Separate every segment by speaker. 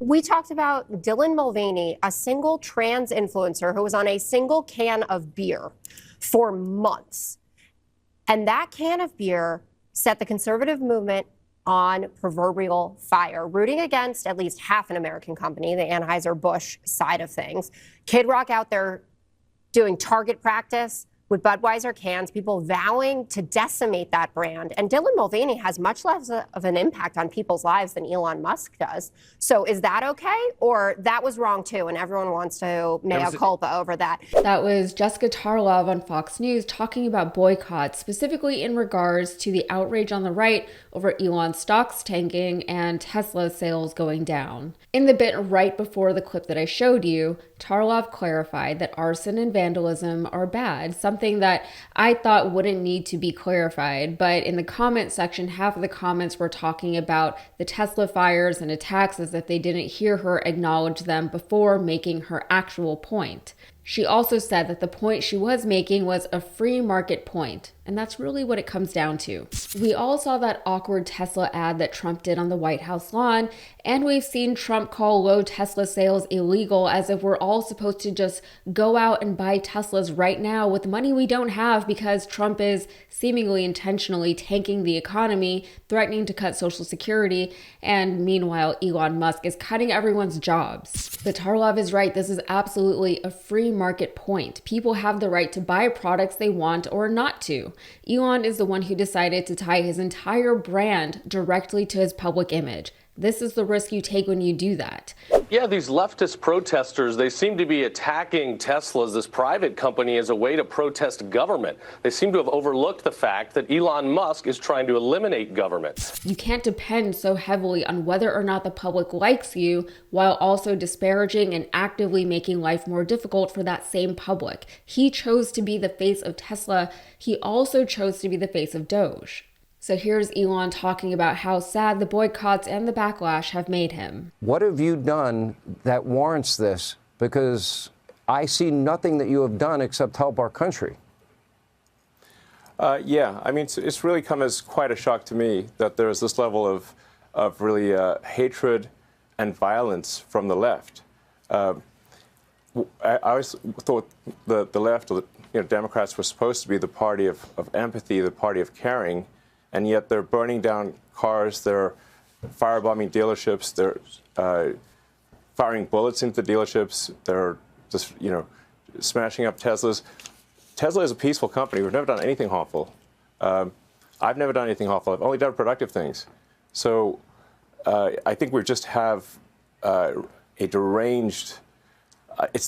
Speaker 1: We talked about Dylan Mulvaney, a single trans influencer who was on a single can of beer for months. And that can of beer set the conservative movement on proverbial fire, rooting against at least half an American company, the Anheuser-Busch side of things. Kid Rock out there doing target practice with Budweiser cans, people vowing to decimate that brand. And Dylan Mulvaney has much less of an impact on people's lives than Elon Musk does. So is that okay? Or that was wrong too, and everyone wants to mea culpa over that?
Speaker 2: That was Jessica Tarlov on Fox News talking about boycotts, specifically in regards to the outrage on the right over Elon stocks tanking and Tesla sales going down. In the bit right before the clip that I showed you, Tarlov clarified that arson and vandalism are bad, something that I thought wouldn't need to be clarified. But in the comment section, half of the comments were talking about the Tesla fires and attacks as if they didn't hear her acknowledge them before making her actual point. She also said that the point she was making was a free market point, and that's really what it comes down to. We all saw that awkward Tesla ad that Trump did on the White House lawn, and we've seen Trump call low Tesla sales illegal, as if we're all supposed to just go out and buy Teslas right now with money we don't have because Trump is seemingly intentionally tanking the economy, threatening to cut Social Security, and meanwhile Elon Musk is cutting everyone's jobs. But Tarlov is right, this is absolutely a free market point. People have the right to buy products they want or not to. Elon is the one who decided to tie his entire brand directly to his public image. This is the risk you take when you do that.
Speaker 3: Yeah, these leftist protesters, they seem to be attacking Tesla, this private company, as a way to protest government. They seem to have overlooked the fact that Elon Musk is trying to eliminate government.
Speaker 2: You can't depend so heavily on whether or not the public likes you while also disparaging and actively making life more difficult for that same public. He chose to be the face of Tesla. He also chose to be the face of Doge. So here's Elon talking about how sad the boycotts and the backlash have made him.
Speaker 4: What have you done that warrants this? Because I see nothing that you have done except help our country.
Speaker 5: Yeah, I mean, it's really come as quite a shock to me that there's this level of really hatred and violence from the left. I always thought the left, or Democrats, were supposed to be the party of empathy, the party of caring. And yet they're burning down cars, they're firebombing dealerships, they're firing bullets into dealerships, they're just, smashing up Teslas. Tesla is a peaceful company. We've never done anything harmful. I've never done anything harmful. I've only done productive things. So I think we just have a deranged...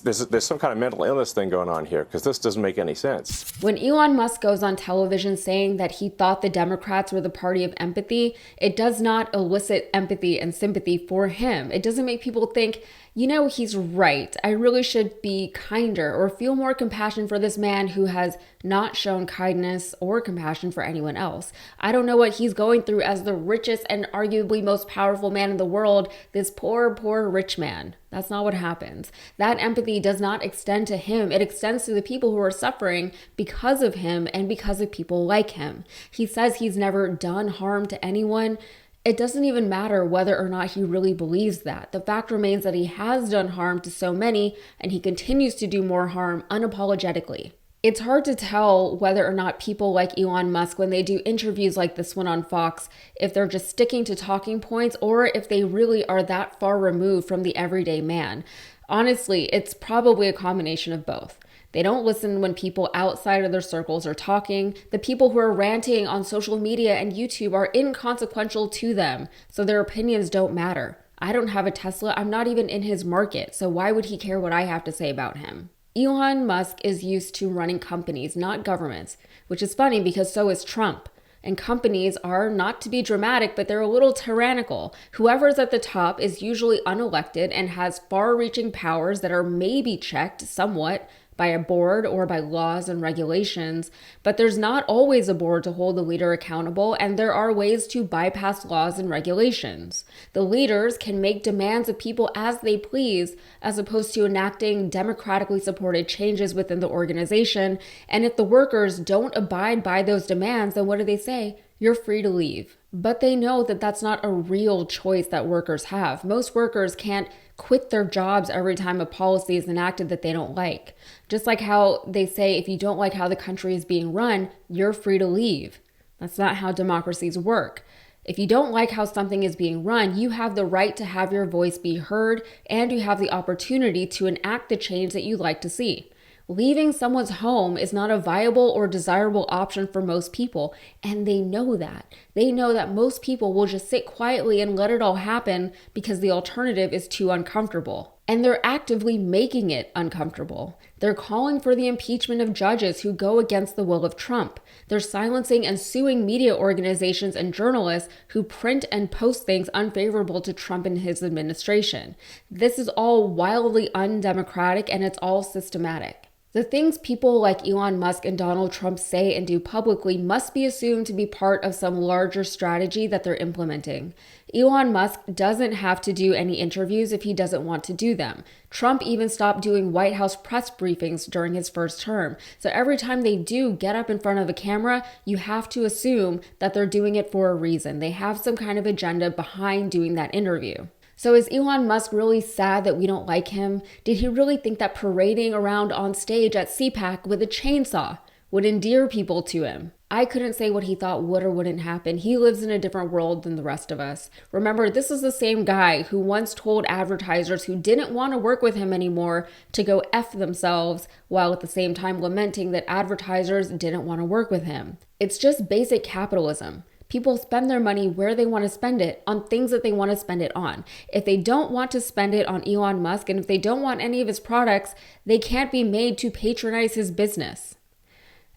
Speaker 5: there's some kind of mental illness thing going on here, because this doesn't make any sense.
Speaker 2: When Elon Musk goes on television saying that he thought the Democrats were the party of empathy, it does not elicit empathy and sympathy for him. It doesn't make people think, he's right. I really should be kinder or feel more compassion for this man who has not shown kindness or compassion for anyone else. I don't know what he's going through as the richest and arguably most powerful man in the world, this poor, poor rich man. That's not what happens. That empathy does not extend to him. It extends to the people who are suffering because of him and because of people like him. He says he's never done harm to anyone. It doesn't even matter whether or not he really believes that. The fact remains that he has done harm to so many, and he continues to do more harm unapologetically. It's hard to tell whether or not people like Elon Musk, when they do interviews like this one on Fox, if they're just sticking to talking points or if they really are that far removed from the everyday man. Honestly, it's probably a combination of both. They don't listen when people outside of their circles are talking. The people who are ranting on social media and YouTube are inconsequential to them, so their opinions don't matter. I don't have a Tesla. I'm not even in his market, so why would he care what I have to say about him? Elon Musk is used to running companies, not governments, which is funny because so is Trump. And companies are, not to be dramatic, but they're a little tyrannical. Whoever's at the top is usually unelected and has far-reaching powers that are maybe checked somewhat by a board or by laws and regulations, but there's not always a board to hold the leader accountable, and there are ways to bypass laws and regulations. The leaders can make demands of people as they please, as opposed to enacting democratically supported changes within the organization, and if the workers don't abide by those demands, then what do they say? you're free to leave. But they know that that's not a real choice that workers have. Most workers can't quit their jobs every time a policy is enacted that they don't like. Just like how they say if you don't like how the country is being run, you're free to leave. That's not how democracies work. If you don't like how something is being run, you have the right to have your voice be heard, and you have the opportunity to enact the change that you'd like to see. Leaving someone's home is not a viable or desirable option for most people, and they know that. They know that most people will just sit quietly and let it all happen because the alternative is too uncomfortable. And they're actively making it uncomfortable. They're calling for the impeachment of judges who go against the will of Trump. They're silencing and suing media organizations and journalists who print and post things unfavorable to Trump and his administration. This is all wildly undemocratic, and it's all systematic. The things people like Elon Musk and Donald Trump say and do publicly must be assumed to be part of some larger strategy that they're implementing. Elon Musk doesn't have to do any interviews if he doesn't want to do them. Trump even stopped doing White House press briefings during his first term. So every time they do get up in front of a camera, you have to assume that they're doing it for a reason. They have some kind of agenda behind doing that interview. So is Elon Musk really sad that we don't like him? Did he really think that parading around on stage at CPAC with a chainsaw would endear people to him? I couldn't say what he thought would or wouldn't happen. He lives in a different world than the rest of us. Remember, this is the same guy who once told advertisers who didn't want to work with him anymore to go F themselves, while at the same time lamenting that advertisers didn't want to work with him. It's just basic capitalism. People spend their money where they want to spend it, on things that they want to spend it on. If they don't want to spend it on Elon Musk, and if they don't want any of his products, they can't be made to patronize his business.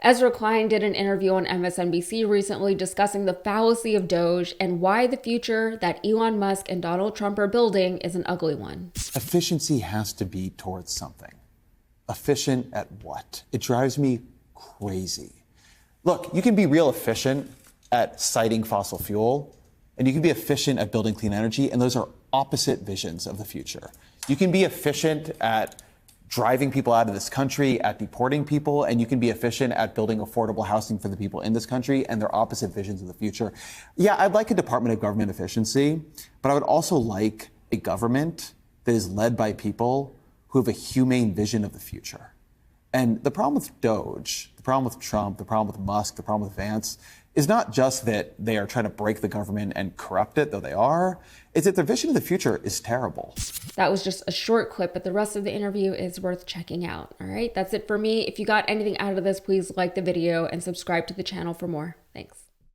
Speaker 2: Ezra Klein did an interview on MSNBC recently discussing the fallacy of Doge and why the future that Elon Musk and Donald Trump are building is an ugly one.
Speaker 6: Efficiency has to be towards something. Efficient at what? It drives me crazy. Look, you can be real efficient at citing fossil fuel, and you can be efficient at building clean energy, and those are opposite visions of the future. You can be efficient at driving people out of this country, at deporting people, and you can be efficient at building affordable housing for the people in this country, and they're opposite visions of the future. Yeah, I'd like a Department of Government Efficiency, but I would also like a government that is led by people who have a humane vision of the future. And the problem with Doge, the problem with Trump, the problem with Musk, the problem with Vance is not just that they are trying to break the government and corrupt it, though they are, it's that their vision of the future is terrible.
Speaker 2: That was just a short clip, but the rest of the interview is worth checking out. All right, that's it for me. If you got anything out of this, please like the video and subscribe to the channel for more. Thanks.